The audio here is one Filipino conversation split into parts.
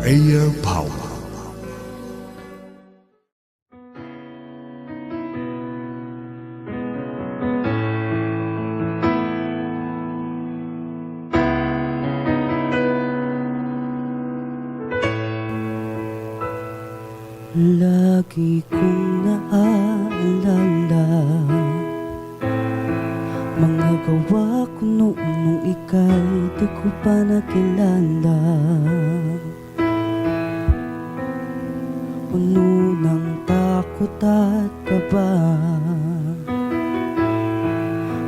Air Power. Lagi kong naaalala mga gawa ko noong ika'y di ko pa nakilala. Puno ng takot at kaba,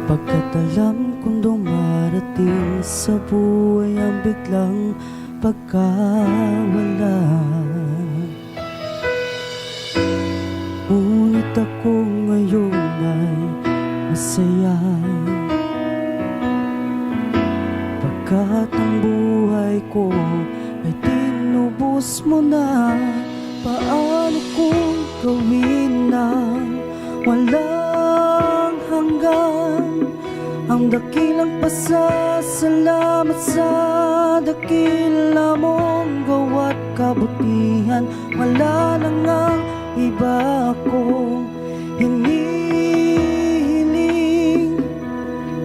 pagkat alam kong dumarating sa buhay ang biglang pagkawala. Ngunit ako ngayon ay masaya, pagkat ang buhay ko ay tinubos mo na. Paano kong gawin ng walang hanggan ang dakilang pasasalamat sa dakila mong gawa't kabutihan? Wala na ngang iba akong hinihiling,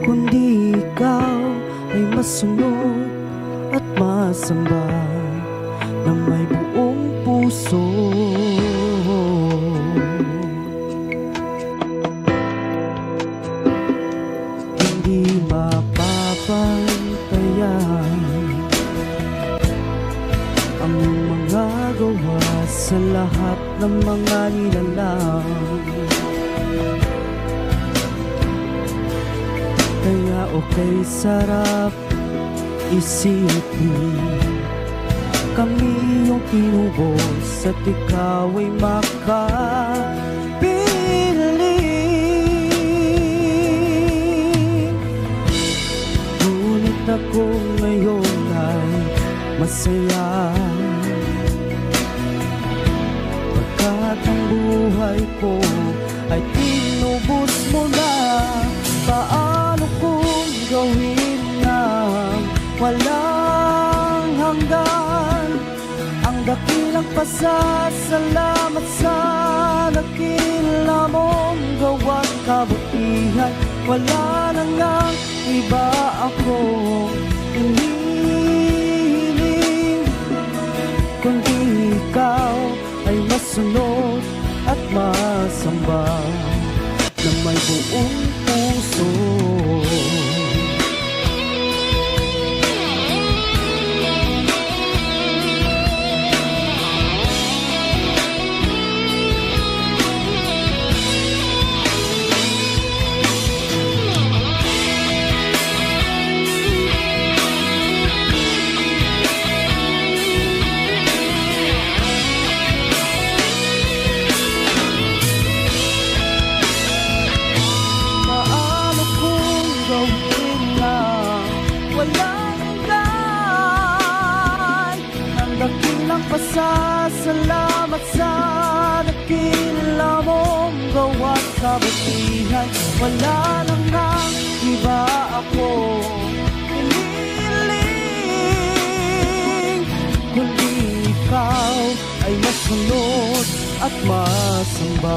kundi ikaw ay masunod at masamba na may buong puso. Hindi mapapantayan ang mga gawa sa lahat ng mga nilalang. Kaya okay, sarap isipin kami yung tinubos at ikaw ay makapiling. Ngunit ako ngayon ay masaya, pagkat ang buhay ko ay tinubos mo na. Paano kong gawin ng walang hanggan ang dakilang pasasalamat sa dakila mong gawa't kabutihan? Wala na ngang iba akong hinihiling, kundi ikaw ay masunod at masamba na may buong puso. Pasasalamat sa dakila mong gawa't kabutihan. Wala na ngang iba akong hinihiling, kundi ikaw ay masunod at masamba